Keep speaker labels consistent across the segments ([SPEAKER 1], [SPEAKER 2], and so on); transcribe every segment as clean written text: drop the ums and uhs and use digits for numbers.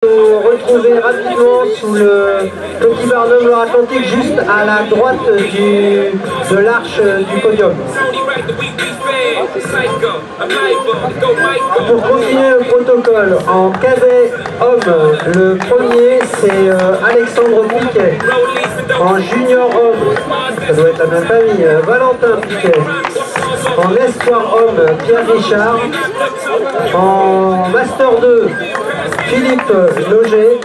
[SPEAKER 1] Nous retrouver rapidement sous le petit Barnum Loire-Atlantique, juste à la droite de l'arche du podium. Pour continuer le protocole, en cadet homme, le premier c'est Alexandre Piquet. En junior homme, ça doit être la même famille, Valentin Piquet. En espoir homme, Pierre Richard. En master 2, Philippe Loger.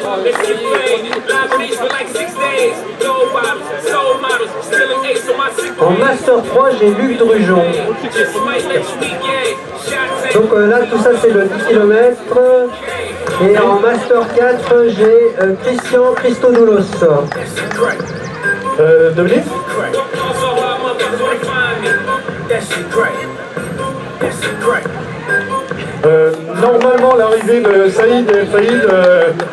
[SPEAKER 1] En master 3, j'ai Luc Drujon. Donc là, tout ça, c'est le 10 km. Et en master 4, j'ai Christian Christodoulos.
[SPEAKER 2] Dominique? Normalement, l'arrivée de Saïd El Faïd,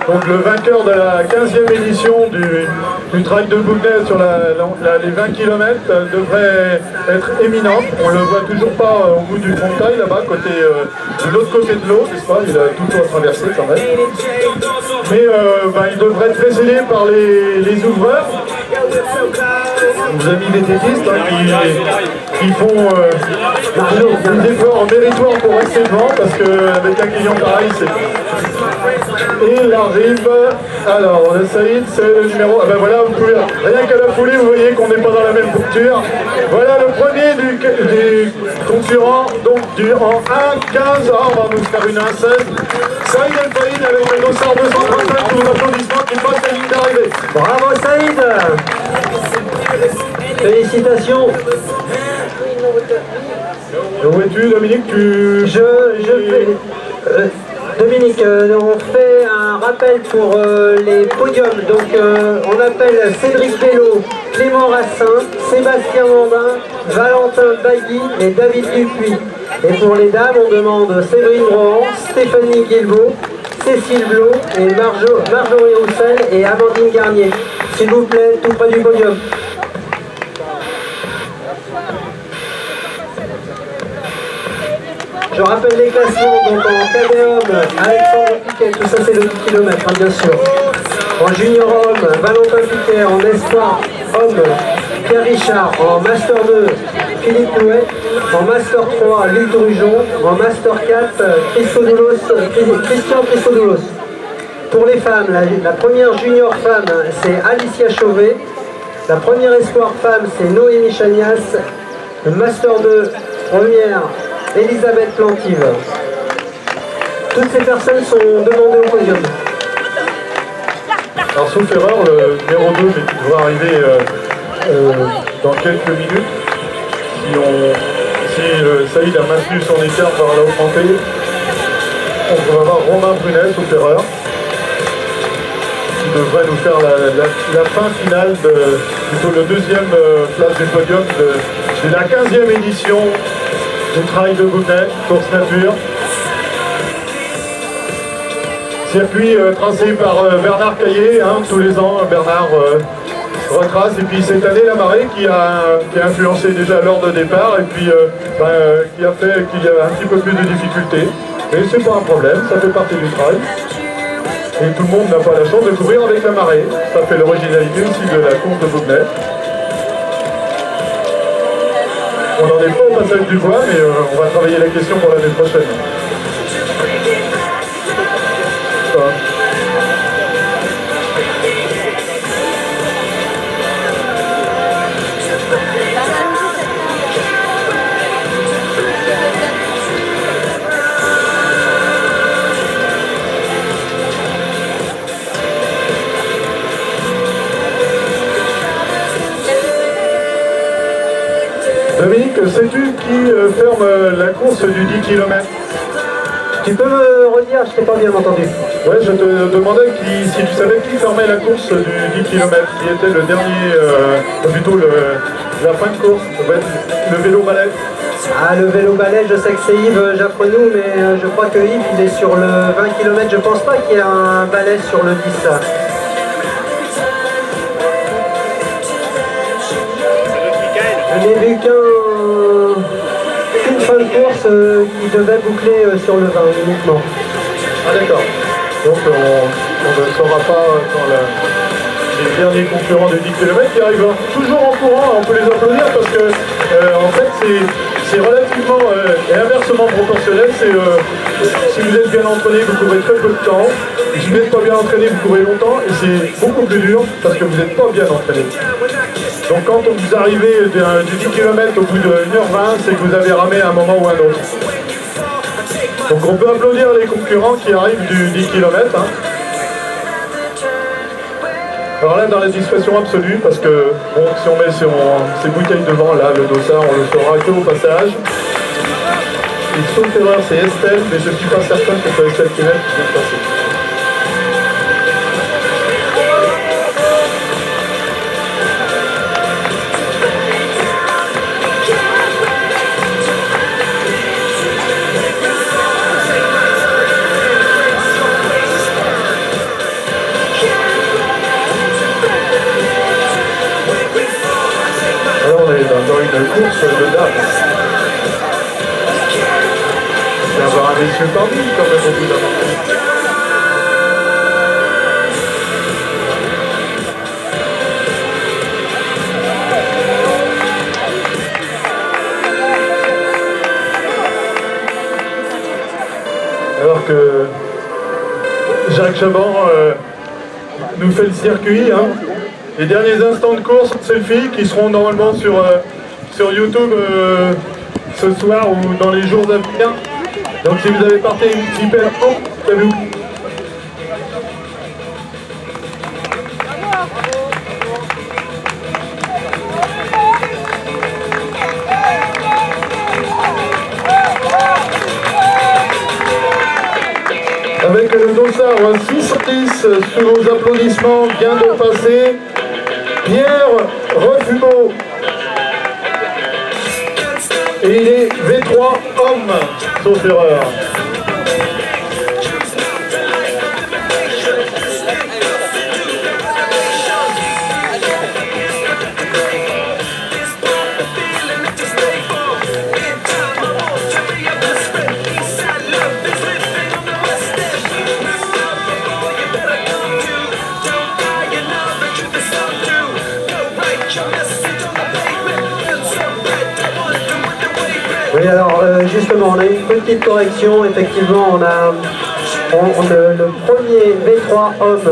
[SPEAKER 2] donc le vainqueur de la 15e édition du Trail de Bougnay sur les 20 km, devrait être éminente. On ne le voit toujours pas au bout du frontail, là-bas, de l'autre côté de l'eau, n'est-ce pas? Il a tout à traverser quand même. Mais il devrait être précédé par les ouvreurs, nos amis vététistes, qui font des efforts méritoires pour rester devant, parce qu'avec un client pareil, c'est... Et il arrive, alors le Saïd, c'est le numéro... Ah ben voilà, vous pouvez, rien qu'à la foulée, vous voyez qu'on n'est pas dans la même couture. Voilà le premier du concurrent, donc en 1-15, on va nous faire une 1-16. Saïd El Faïd avec le dossard 235, tous vos applaudissements qui passe la ligne d'arrivée.
[SPEAKER 1] Bravo Saïd! Félicitations!
[SPEAKER 2] Où es-tu, Dominique?
[SPEAKER 1] Dominique, on fait un rappel pour les podiums. Donc on appelle Cédric Bello, Clément Rassin, Sébastien Mandin, Valentin Bagui et David Dupuis. Et pour les dames, on demande Séverine Rohan, Stéphanie Guilbeault, Cécile Blot et Marjorie Roussel et Amandine Garnier. S'il vous plaît, tout près du podium. Je rappelle les classements, donc en cadet homme, Alexandre Piquet, tout ça c'est le 10 km, hein, bien sûr. En junior homme, Valentin Piquet, en espoir homme, Pierre Richard, en master 2, Philippe Louet, en master 3, Luc Drujon, en master 4, Christian Christodoulos. Pour les femmes, la première junior femme, c'est Alicia Chauvet. La première espoir femme, c'est Noémie Chagnas. Le master 2, première, Elisabeth Plantive. Toutes ces personnes sont demandées au podium.
[SPEAKER 2] Alors sauf erreur, le numéro 2 mais qui devra arriver dans quelques minutes. Si Saïd a maintenu son écart par la haute montée, on va avoir Romain Brunet, sauf erreur, qui devrait nous faire la fin finale, plutôt le deuxième place du podium de la 15e édition du Trail de Bougnay, course nature. Circuit tracé par Bernard Caillé, hein, tous les ans Bernard retrace, et puis cette année la marée qui a influencé déjà l'heure de départ et puis qui a fait qu'il y a un petit peu plus de difficultés. Et c'est pas un problème, ça fait partie du trail. Et tout le monde n'a pas la chance de courir avec la marée. Ça fait l'originalité aussi de la course de Bougnay. On n'en est pas au passage du bois, mais on va travailler la question pour l'année prochaine. Dominique, sais-tu qui ferme la course du 10 km?
[SPEAKER 1] Tu peux me redire, je t'ai pas bien entendu.
[SPEAKER 2] Ouais, je te demandais si tu savais qui fermait la course du 10 km, qui était le dernier, plutôt la fin de course, ça va être le vélo balai.
[SPEAKER 1] Ah, le vélo balai, je sais que c'est Yves Jaffrenou, mais je crois que Yves, il est sur le 20 km. Je pense pas qu'il y ait un balai sur le 10. Je n'ai vu qu'une fin de course qui devait boucler sur le 20 uniquement.
[SPEAKER 2] Ah d'accord. Donc on ne saura pas quand les derniers concurrents de 10 km qui arrivent toujours en courant. On peut les applaudir parce que en fait c'est relativement et inversement proportionnel. Si vous êtes bien entraîné, vous courez très peu de temps. Si vous n'êtes pas bien entraîné, vous courez longtemps. Et c'est beaucoup plus dur parce que vous n'êtes pas bien entraîné. Donc quand vous arrivez du 10 km au bout de 1h20, c'est que vous avez ramé à un moment ou un autre. Donc on peut applaudir les concurrents qui arrivent du 10 km. Hein. Alors là, dans la discrétion absolue, parce que bon, si on met ces bouteilles devant, là, le dossard, on le saura que au passage. Et sauf erreur, c'est Estelle, mais je ne suis pas certain que ce soit Estelle Kenneth qui vient de passer. Dans une course de dames. Il va y avoir un messieurs parmi quand même au bout d'un moment. Alors que Jacques Chaban nous fait le circuit, hein. Les derniers instants de course, selfie, qui seront normalement sur YouTube ce soir ou dans les jours à venir. Donc si vous avez partagé une super course, salut. Avec le dossard 610 sous vos applaudissements vient de passer Pierre Refumeau. Et il est V3 homme, sauf erreur.
[SPEAKER 1] Oui, alors justement, on a une petite correction. Effectivement, on a le premier V3 homme.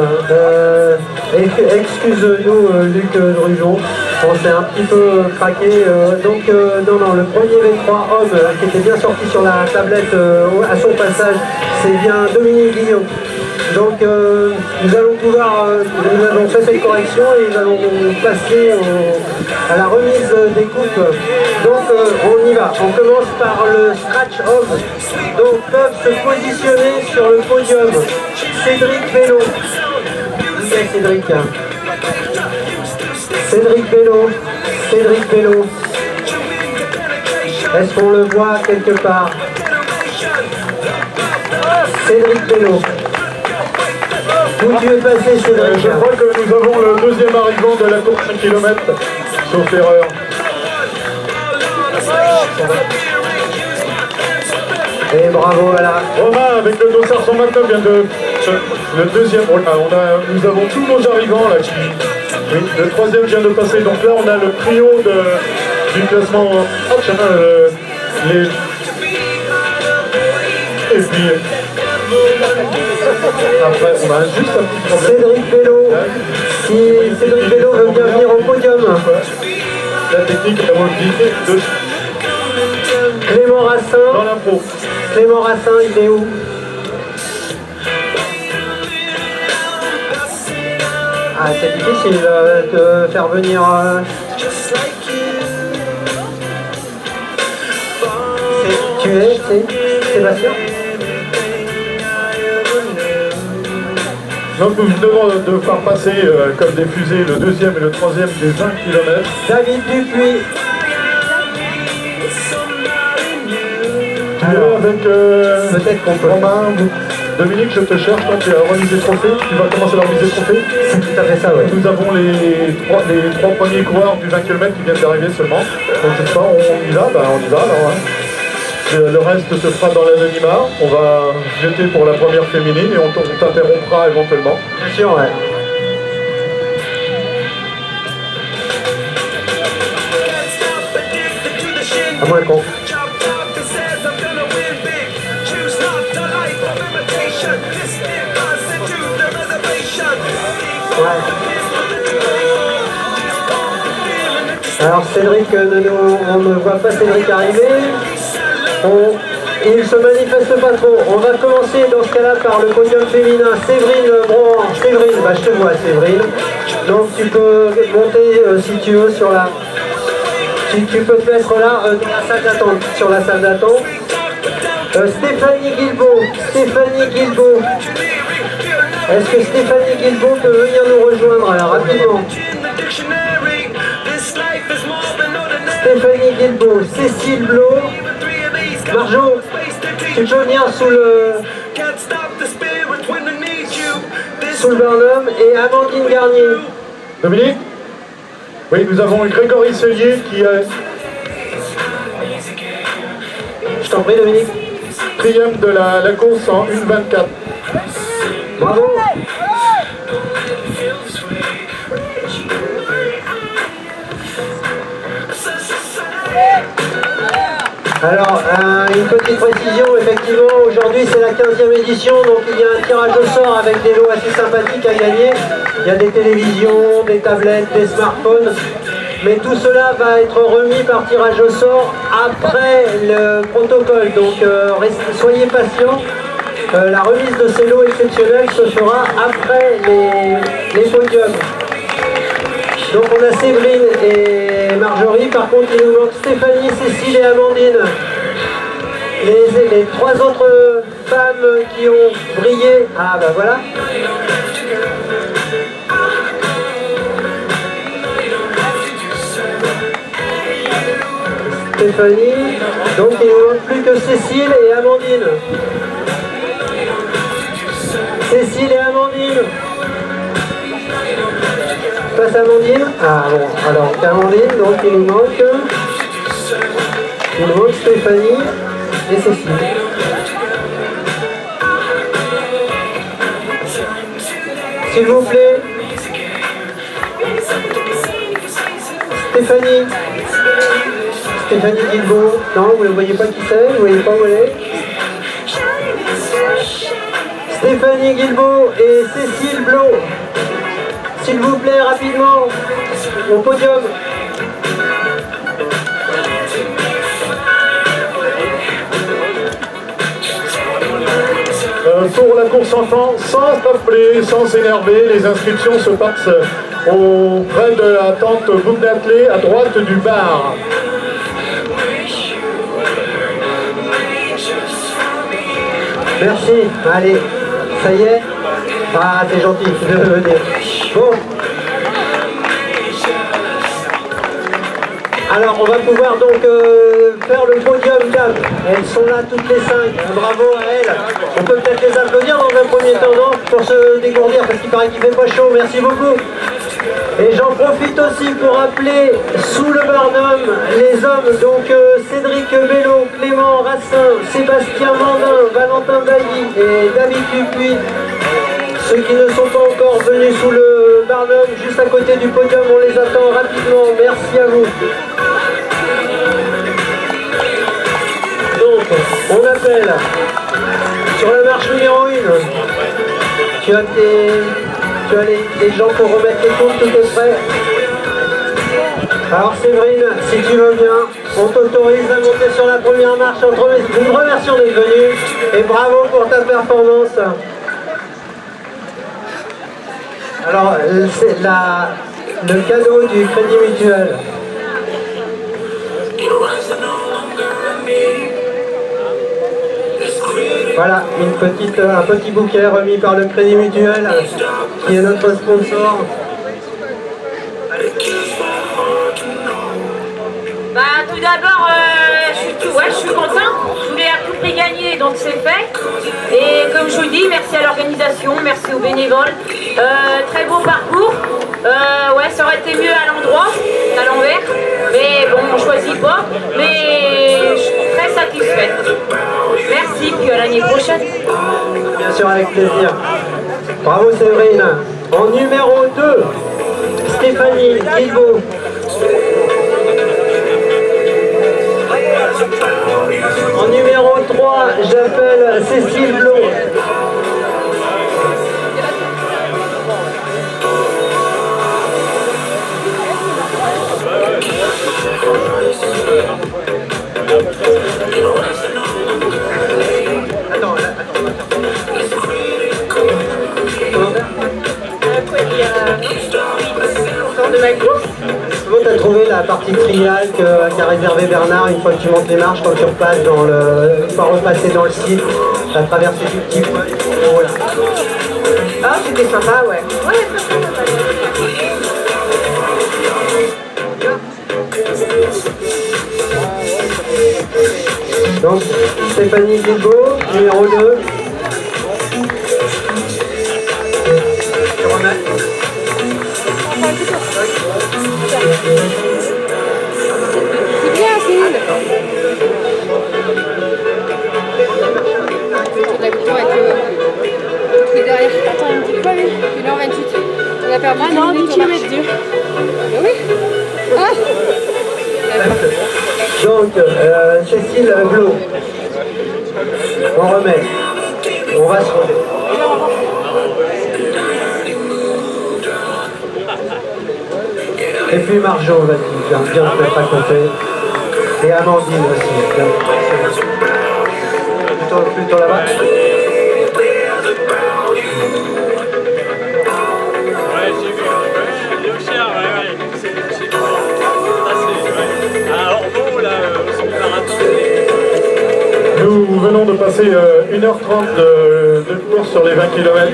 [SPEAKER 1] Excuse-nous, Luc Drujon, on s'est un petit peu craqué. Non, le premier V3 homme qui était bien sorti sur la tablette à son passage, c'est bien Dominique Guillaume. Donc nous avons fait cette correction et nous allons passer à la remise des coupes. Donc on y va, on commence par le scratch homme. Donc peuvent se positionner sur le podium Cédric Bello. Où est Cédric? Cédric Bello. Est-ce qu'on le voit quelque part? Cédric Bello. Où tu es passé, Cédric?
[SPEAKER 2] Je crois que nous avons le deuxième arrivant de la course 5 km, sauf erreur.
[SPEAKER 1] Et bravo à la...
[SPEAKER 2] Romain, avec le dossard 129, vient de... Le deuxième... Nous avons tous nos arrivants là qui... Oui, le troisième vient de passer. Donc là, on a le trio du classement... Et puis... Après, on a juste un petit problème.
[SPEAKER 1] Cédric Bello. Si Cédric Bello veut bien venir au podium.
[SPEAKER 2] La technique et la mobilité de...
[SPEAKER 1] Clément Rassin.
[SPEAKER 2] Dans l'impro.
[SPEAKER 1] Clément Rassin, il est où? Ah, c'est difficile de faire venir... Tu es Sébastien?
[SPEAKER 2] Donc nous devons de faire passer comme des fusées le deuxième et le troisième des 20 km.
[SPEAKER 1] David Dupuis.
[SPEAKER 2] Alors, avec
[SPEAKER 1] peut-être qu'on peut.
[SPEAKER 2] Romain, Dominique, je te cherche, toi tu as remis des trophées, tu vas commencer la remise des trophées.
[SPEAKER 1] C'est tout à fait ça, oui.
[SPEAKER 2] Nous avons les trois premiers coureurs du 20 km qui viennent d'arriver seulement. Donc je sais pas, on y va, on y va alors. Hein. Le reste se fera dans l'anonymat. On va jeter pour la première féminine et on t'interrompra éventuellement.
[SPEAKER 1] Bien sûr, ouais. À moins qu'on. Ouais. Alors Cédric, on ne voit pas Cédric arriver. Il ne se manifeste pas trop. On va commencer dans ce cas-là par le podium féminin. Séverine Brohan. Séverine, bah, je te vois Séverine. Donc tu peux monter si tu veux sur la... Tu peux te mettre là dans la salle d'attente, sur la salle d'attente. Stéphanie Guilbeault. Stéphanie Guilbeault. Est-ce que Stéphanie Guilbeault peut venir nous rejoindre là, rapidement? Stéphanie Guilbeault, Cécile Blo, Marjo, tu peux venir sous le Burnham et Amandine Garnier.
[SPEAKER 2] Dominique? Oui, nous avons Grégory Sellier qui est...
[SPEAKER 1] Je t'en prie Dominique.
[SPEAKER 2] Trième de la course en 1,24.
[SPEAKER 1] Bravo. Alors, une petite précision, effectivement, aujourd'hui c'est la 15e édition, donc il y a un tirage au sort avec des lots assez sympathiques à gagner. Il y a des télévisions, des tablettes, des smartphones, mais tout cela va être remis par tirage au sort après le protocole, donc soyez patients. La remise de ces lots exceptionnels se fera après les podiums. Donc on a Séverine et Marjorie, par contre il nous manque Stéphanie, Cécile et Amandine. Les trois autres femmes qui ont brillé, ah bah voilà. Stéphanie, donc il ne manque plus que Cécile et Amandine. Cécile et Amandine. Passe Amandine. Ah bon, alors Amandine, donc il nous manque Stéphanie et Cécile. S'il vous plaît. Stéphanie. Stéphanie Guilbeault. Non, vous ne voyez pas qui c'est, vous ne voyez pas où elle est. Stéphanie Guilbeault et Cécile Blo. S'il vous plaît, rapidement, au podium.
[SPEAKER 2] Pour la course enfant, sans s'appeler, sans s'énerver, les inscriptions se passent auprès de la tente Bougnatelet à droite du bar.
[SPEAKER 1] Merci, allez, ça y est. Ah, t'es gentil de venir. Bon. Alors, on va pouvoir donc faire le podium 4. Elles sont là toutes les 5. Bravo à elles. On peut peut-être les applaudir dans un premier temps, non, pour se dégourdir, parce qu'il paraît qu'il fait pas chaud. Merci beaucoup. Et j'en profite aussi pour appeler sous le Burnham les hommes, donc Cédric Bello, Clément Rassin, Sébastien Mandin, Valentin Bailly et David Dupuis. Ceux qui ne sont pas encore venus sous le Burnham, juste à côté du podium, on les attend rapidement. Merci à vous. Donc, on appelle sur la marche numéro 1. Tu as les gens pour remettre les comptes, tout est prêt. Alors Séverine, si tu veux bien, on t'autorise à monter sur la première marche. Nous te remercions d'être venu et bravo pour ta performance. Alors, c'est le cadeau du Crédit Mutuel. Voilà, un petit bouquet remis par le Crédit Mutuel, qui est notre sponsor.
[SPEAKER 3] Bah, tout d'abord, je suis content. Je voulais à tout prix gagner, donc c'est fait. Et comme je vous dis, merci à l'organisation, merci aux bénévoles. Très beau parcours. Ouais, ça aurait été mieux à l'endroit, à l'envers. Mais bon, on choisit pas. Mais je suis très satisfaite. Merci, puis à l'année prochaine.
[SPEAKER 1] Bien sûr, avec plaisir. Bravo Séverine. En numéro 2, Stéphanie Guilbault. En numéro 3, j'appelle Cécile Blot. Attends.
[SPEAKER 3] De ma course.
[SPEAKER 1] Comment tu as trouvé la partie trial qu'a réservé Bernard une fois que tu montes les marches, quand tu repasses dans le. Une fois repassé dans le site, tu as traversé du petit point. Voilà.
[SPEAKER 3] Ah, c'était sympa, ouais. Ouais,
[SPEAKER 1] Donc, Stéphanie Guilbault, numéro 2.
[SPEAKER 4] C'est bien, Céline. La victoire avec le derrière. Attends, il me dit quoi, lui 1h28. On a perdu 10 minutes au marche. Ah oui. Ah.
[SPEAKER 1] Donc, Cécile Blot. On remet. On va se remettre. Et puis Marjo, vas-y, viens te mettre à côté. Et Amandine aussi. Plutôt là-bas.
[SPEAKER 2] Nous venons de passer 1h30 de course sur les 20 km.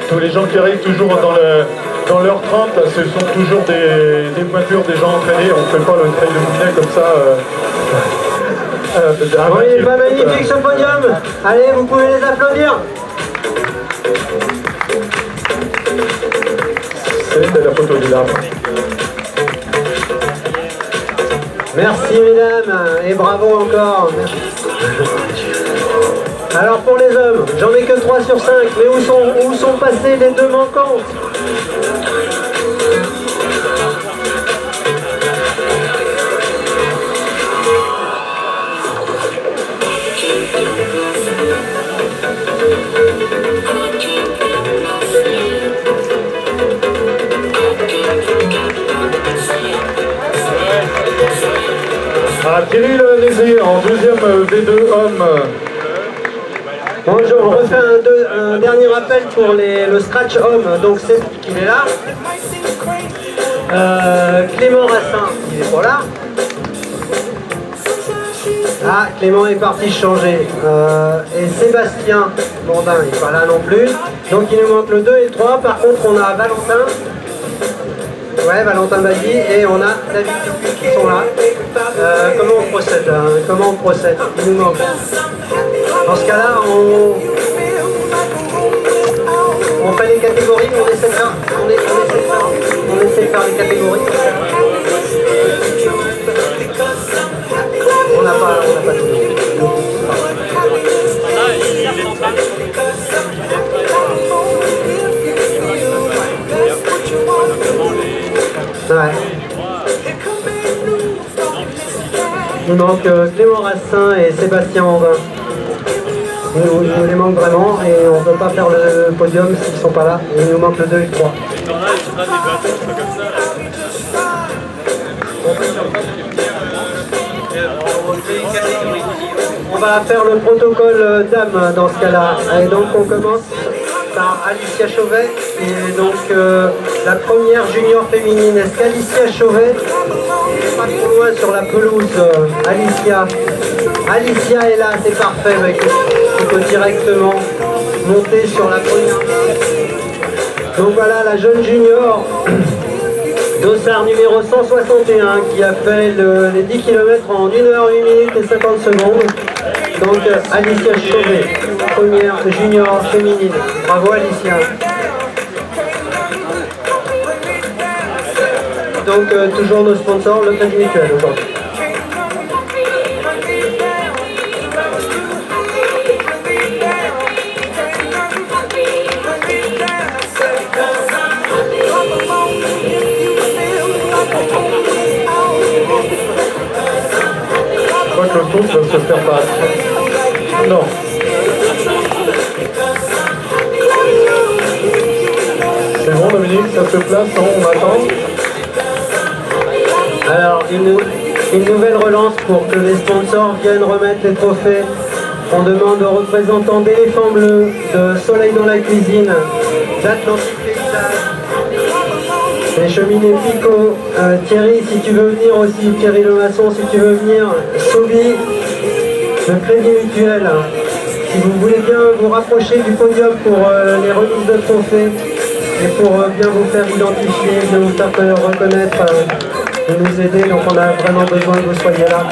[SPEAKER 2] Tous les gens qui arrivent toujours dans l'heure 30, ce sont toujours des voitures, des gens entraînés. On ne fait pas le trail de Bougnay comme ça.
[SPEAKER 1] Bon, il n'est pas magnifique ce podium. Allez, vous pouvez les applaudir.
[SPEAKER 2] C'est la photo du larme.
[SPEAKER 1] Merci mesdames, et bravo encore. Merci. Alors pour les hommes, j'en ai que 3 sur 5, mais où sont passés les deux manquantes?
[SPEAKER 2] Ah, Kirill Nézé en deuxième V2 homme.
[SPEAKER 1] Bonjour, on refait un dernier rappel pour le scratch homme, donc c'est qu'il est là. Clément Rassin, il est pas là. Ah, Clément est parti changer. Et Sébastien Bourdin, il n'est pas là non plus. Donc il nous manque le 2 et le 3. Par contre, on a Valentin. Ouais, Valentin Badi et on a David qui sont là. Comment on procède hein? Comment on procède? Il nous manque. Dans ce cas-là, on fait les catégories, on essaie de faire les catégories. On n'a pas tout. Ouais. Il nous manque Clément Rassin et Sébastien Andin. Il nous les manque vraiment et on ne peut pas faire le podium s'ils ne sont pas là. Il nous manque le 2 et le 3. On va faire le protocole dame dans ce cas-là. Et donc on commence par Alicia Chauvet, qui est donc la première junior féminine. Est-ce qu'Alicia Chauvet est pas trop loin sur la pelouse? Alicia est là, c'est parfait. Bah, écoute, tu peux directement monter sur la première. Donc voilà la jeune junior Dossard numéro 161 qui a fait les 10 km en 1 h 1 minute et 50 secondes. Donc Alicia Chauvet, première junior féminine. Bravo Alicia. Donc toujours nos sponsors, le Crédit Mutuel aujourd'hui.
[SPEAKER 2] course va se faire battre. Non. C'est bon Dominique, ça se place, non, on attend.
[SPEAKER 1] Alors, une nouvelle relance pour que les sponsors viennent remettre les trophées. On demande aux représentants d'Éléphant Bleu, de Soleil dans la cuisine, d'Atlantique Paysage, les cheminées Pico, Thierry si tu veux venir aussi, Thierry Le Maçon si tu veux venir, Sobi, le Crédit Mutuel. Si vous voulez bien vous rapprocher du podium pour les remises de trophées et pour bien vous faire identifier, bien vous faire reconnaître, de nous aider, donc on a vraiment besoin que vous soyez là.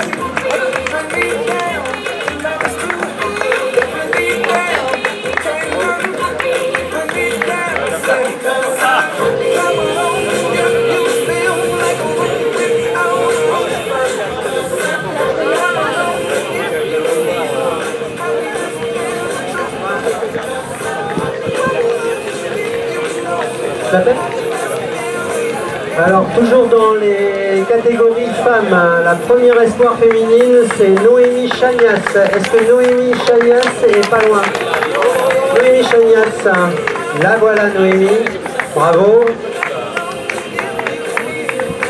[SPEAKER 1] Alors toujours dans les catégories femmes, la première espoir féminine c'est Noémie Chagnas. Est-ce que Noémie Chagnas est pas loin? Noémie Chagnas, la voilà Noémie, bravo.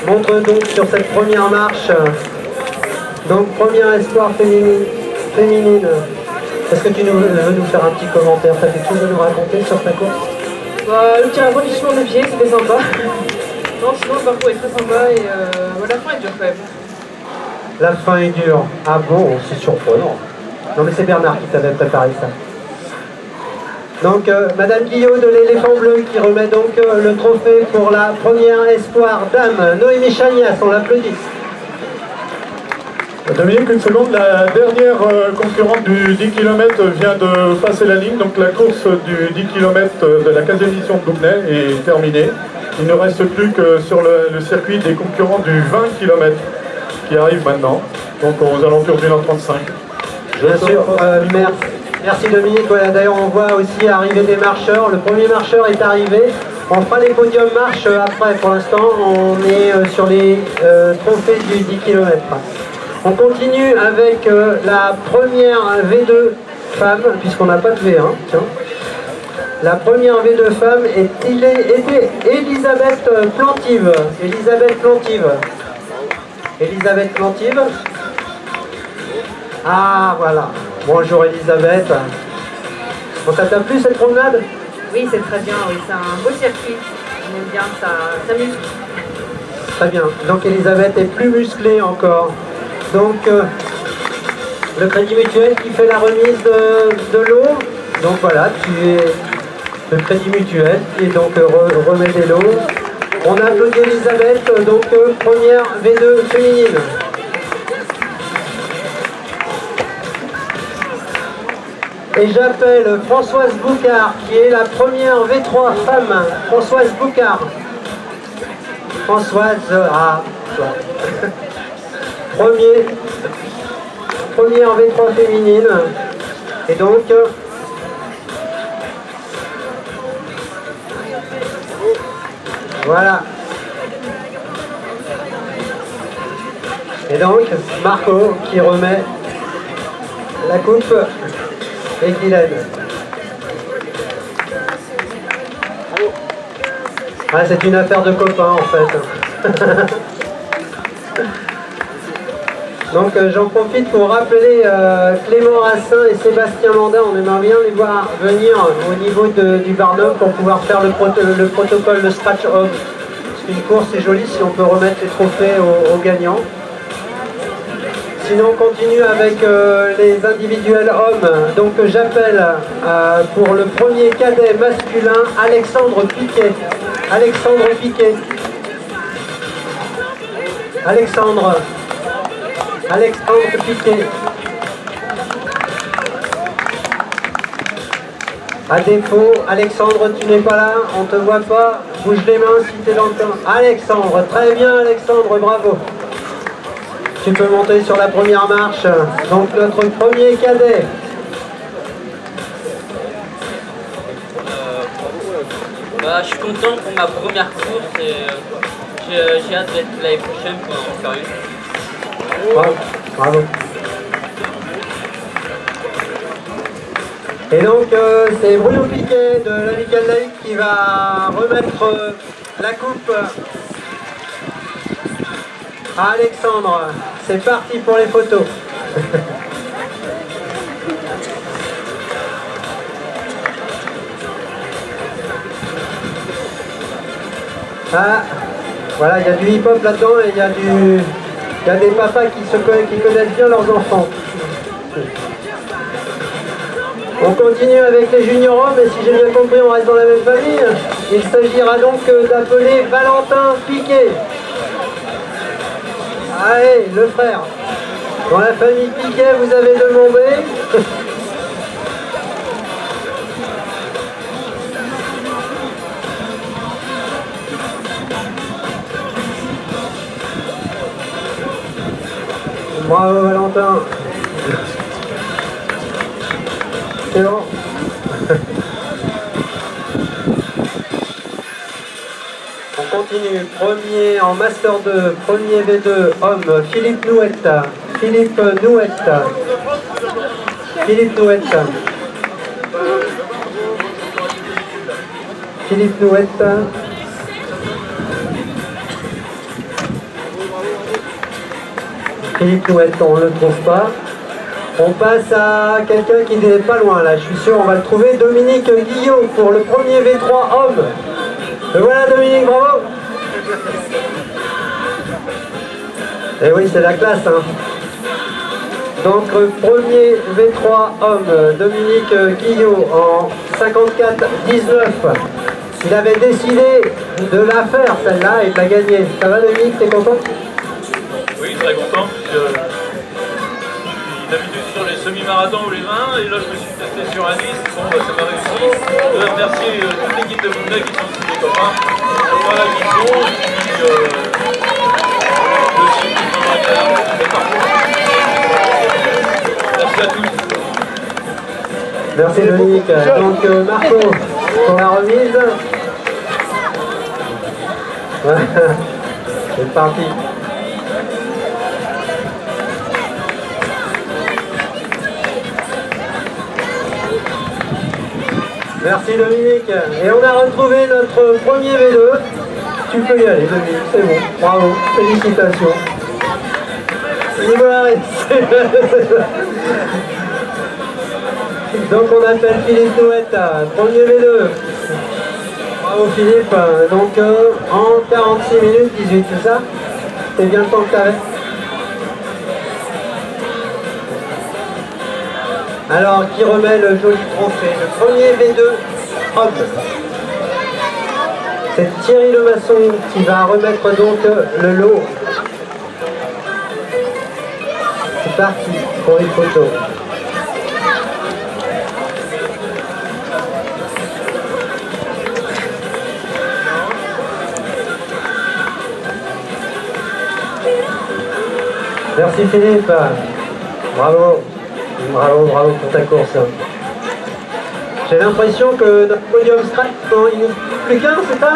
[SPEAKER 1] Montre donc sur cette première marche, donc première espoir féminine. Est-ce que tu veux nous faire un petit commentaire? T'as quelque chose à nous raconter sur ta course?
[SPEAKER 4] Le petit rebondissement de pied, c'était sympa. Non, sinon le parcours est très sympa et la fin est dure quand même.
[SPEAKER 1] La fin est dure. Ah bon, c'est surprenant. Non mais c'est Bernard qui t'avait préparé ça. Donc Madame Guillot de l'Éléphant Bleu qui remet donc le trophée pour la première espoir dame, Noémie Chagnas, on l'applaudit.
[SPEAKER 2] Dominique, une seconde, la dernière concurrente du 10 km vient de passer la ligne, donc la course du 10 km de la 15e édition de Bougnay est terminée. Il ne reste plus que sur le circuit des concurrents du 20 km qui arrive maintenant, donc aux alentours d'une heure 35.
[SPEAKER 1] Bien sûr, merci Dominique. Voilà, d'ailleurs on voit aussi arriver des marcheurs. Le premier marcheur est arrivé. On fera les podiums marches après. Pour l'instant, on est sur les trophées du 10 km. On continue avec la première V2 femme, puisqu'on n'a pas de V1. Tiens. La première V2 femme était Elisabeth Plantive. Elisabeth Plantive. Ah voilà. Bonjour Elisabeth. Bon, ça t'a plu cette promenade?
[SPEAKER 3] Oui, c'est très bien, oui, c'est un beau circuit. On aime bien, ça s'amuse.
[SPEAKER 1] Très bien. Donc Elisabeth est plus musclée encore. Donc le Crédit Mutuel qui fait la remise de l'eau. Donc voilà, tu es le Crédit Mutuel qui donc remet des lots. On applaudit Elisabeth, donc première V2 féminine. Et j'appelle Françoise Boucard qui est la première V3 femme. Françoise Boucard. Françoise, première V3 féminine. Et donc voilà. Et donc Marco qui remet la coupe et Guylaine. Ah, c'est une affaire de copains en fait. Donc j'en profite pour rappeler Clément Rassin et Sébastien Mandin. On aimerait bien les voir venir au niveau du Barnum pour pouvoir faire le protocole de Scratch Home. Parce qu'une course c'est joli si on peut remettre les trophées aux gagnants. Sinon on continue avec les individuels hommes. Donc j'appelle pour le premier cadet masculin Alexandre Piquet. Alexandre Piquet. Alexandre Piquet. À défaut, Alexandre, tu n'es pas là, on te voit pas, bouge les mains si tu es dans le temps. Alexandre, très bien Alexandre, bravo. Tu peux monter sur la première marche. Donc notre premier cadet.
[SPEAKER 5] Je suis content pour ma première course et j'ai hâte d'être l'année prochaine pour en faire une.
[SPEAKER 1] Bravo. Bravo. Et donc c'est Bruno Piquet de l'Amicale Laïque qui va remettre la coupe à Alexandre. C'est parti pour les photos. Ah, voilà, il y a du hip-hop là-dedans et il y a des papas qui connaissent bien leurs enfants. On continue avec les juniors hommes et si j'ai bien compris, on reste dans la même famille. Il s'agira donc d'appeler Valentin Piquet. Allez, le frère. Dans la famille Piquet, vous avez demandé. Bravo Valentin. C'est bon. On continue. Premier en Master 2, premier V2, homme, Philippe Nouette. Philippe Nouette. Philippe Nouette. Philippe Nouette. Philippe Nouette, on ne le trouve pas. On passe à quelqu'un qui n'est pas loin là, je suis sûr on va le trouver, Dominique Guillot pour le premier V3 homme. Et voilà Dominique, bravo. Et oui, c'est la classe. Hein. Donc premier V3 homme, Dominique Guillot en 54-19. Il avait décidé de la faire celle-là et de la gagner. Ça va Dominique, t'es content?
[SPEAKER 6] Oui, très content. D'habitude sur les semi-marathons ou les 20, et là je me suis testé sur un 10, bon bah, ça m'a réussi. Je voudrais remercier toute l'équipe de Boundé qui sont tous des copains. Voilà qui sont, et puis le site qui sont agréable, c'est parfait. Merci à tous.
[SPEAKER 1] Merci Dominique. Donc Marco, pour la remise. Voilà, c'est parti. Merci Dominique. Et on a retrouvé notre premier V2. Tu peux y aller Dominique, c'est bon. Bravo, félicitations. Il va arrêter. Donc on appelle Philippe Nouette, premier V2. Bravo Philippe. Donc en 46 minutes 18, c'est ça? C'est bien le temps que tu avais? Alors, qui remet le joli trophée? Le premier V2 homme. C'est Thierry Lemasson qui va remettre donc le lot. C'est parti pour les photos. Merci Philippe. Bravo. Bravo, bravo pour ta course. J'ai l'impression que notre podium scratch, il n'y en a plus qu'un, c'est ça?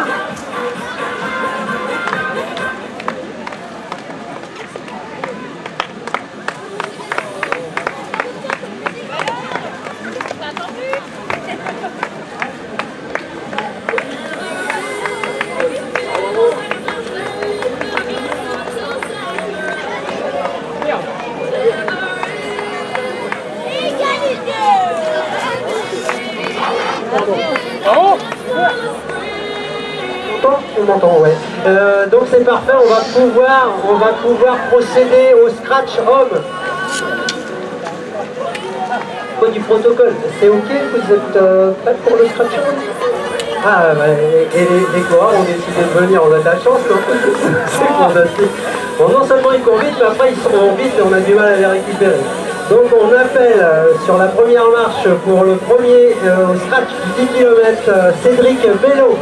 [SPEAKER 1] On m'entend, ouais. Donc c'est parfait, on va pouvoir procéder au scratch homme. Du protocole, c'est ok? Vous êtes prêts pour le scratch homme? Ah, ouais, et les coureurs ont décidé de venir, on a de la chance, non? C'est fantastique. Bon, non seulement ils courent vite, mais après ils seront vite et on a du mal à les récupérer. Donc on appelle sur la première marche pour le premier scratch du 10 km Cédric Bello.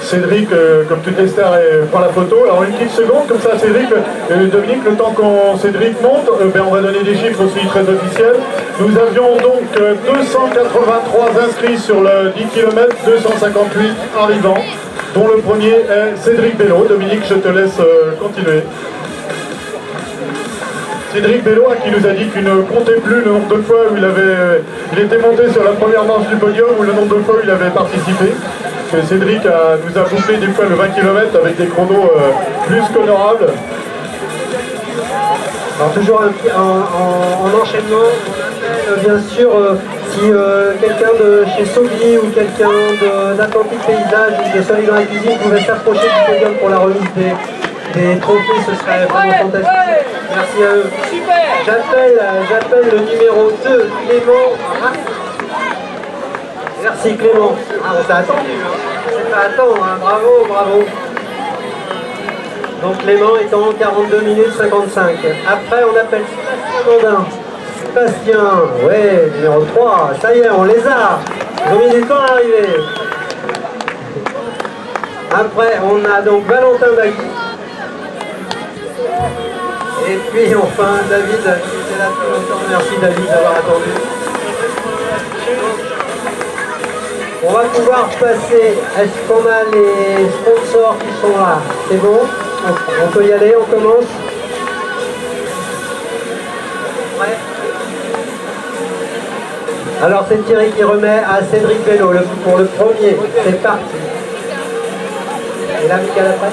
[SPEAKER 2] Cédric, comme toutes les stars, prend la photo. Alors une petite seconde, comme ça Cédric, Dominique, le temps qu'on Cédric monte, on va donner des chiffres aussi très officiels. Nous avions donc 283 inscrits sur le 10 km, 258 arrivants, dont le premier est Cédric Bello. Dominique, je te laisse continuer. Cédric Bellois qui nous a dit qu'il ne comptait plus le nombre de fois où il était monté sur la première manche du podium ou le nombre de fois où il avait participé. Parce que Cédric nous a bouclé des fois le 20 km avec des chronos plus qu'honorables.
[SPEAKER 1] Alors toujours en enchaînement, on appelle bien sûr si quelqu'un de chez Sogli ou quelqu'un d'Atlantique Paysage ou de Soleil dans la cuisine pouvait s'approcher du podium pour la remise des trophées, ce serait vraiment fantastique. Merci à eux. J'appelle le numéro 2, Clément. Merci Clément. Ah, ça a attendu, hein. C'est pas attendre, hein. Bravo, bravo. Donc Clément est en 42 minutes 55. Après on appelle Sébastien Mandin. Sébastien, ouais, numéro 3, ça y est, on les a. Ils ont mis du temps à arriver. Après on a donc Valentin Bagui. Et puis enfin David, qui était là depuis longtemps. Merci David d'avoir attendu. On va pouvoir passer. Est-ce qu'on a les sponsors qui sont là? C'est bon? On peut y aller, on commence. Ouais. Alors c'est Thierry qui remet à Cédric Bello pour le premier. C'est parti. Et là, Michael après.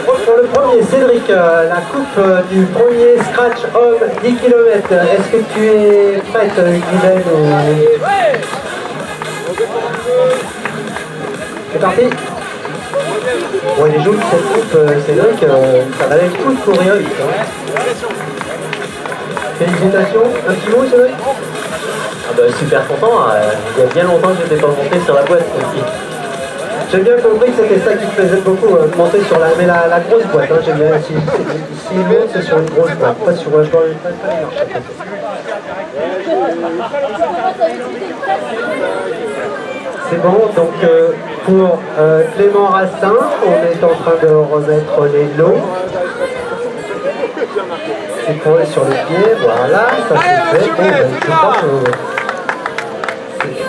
[SPEAKER 1] Pour le premier, Cédric, la coupe du premier scratch homme 10 km. Est-ce que tu es prête, Guylaine ou... C'est parti. Bon, il est joli cette coupe, Cédric, ça valait le coup de courir vite. Hein. Félicitations. Un petit mot, Cédric?
[SPEAKER 7] Ah bah, super content, il y a bien longtemps que j'étais pas monté sur la boîte aussi.
[SPEAKER 1] J'ai bien compris que c'était ça qui te plaisait beaucoup, de monter sur la grosse boîte. Hein, j'aime bien. Si monte, c'est sur une grosse boîte, pas sur une C'est bon, donc pour Clément Rastin, on est en train de remettre les lots. C'est pour aller sur les pieds, voilà, ça c'est fait. Bon, ben, je crois que...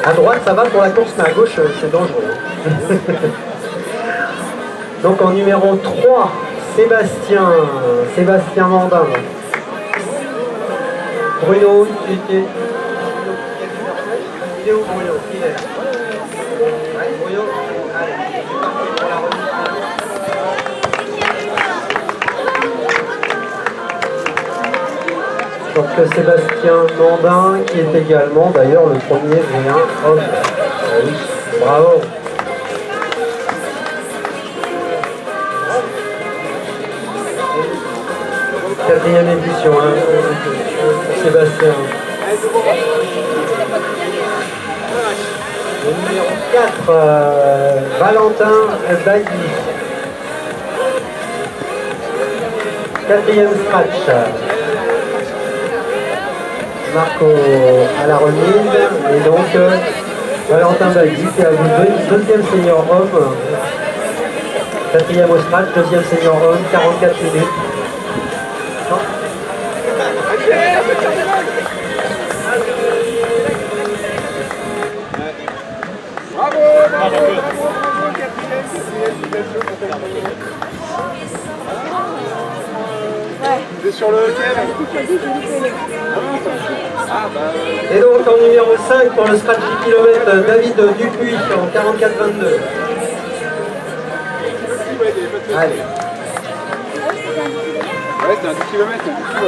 [SPEAKER 1] À droite ça va pour la course, mais à gauche c'est dangereux. Donc en numéro 3, Sébastien Mandin. Bruno, il est où Bruno? Il est là. Allez, Bruno, allez, c'est parti pour la remise. Donc Sébastien Mandin, qui est également d'ailleurs le premier V1 homme. Oui, bravo. Quatrième édition, hein, Sébastien. Le numéro 4, Valentin Bagui. Quatrième scratch. Marco à la remise. Et donc, Valentin Bagui qui a vu deuxième senior homme. Quatrième au scratch, deuxième senior homme, 44 minutes. Non.
[SPEAKER 2] C'est sur lequel?
[SPEAKER 1] Et donc en numéro 5 pour le scratch 10 km, David Dupuis en 44-22. Allez.
[SPEAKER 2] Ouais, c'était un 10 km, du coup...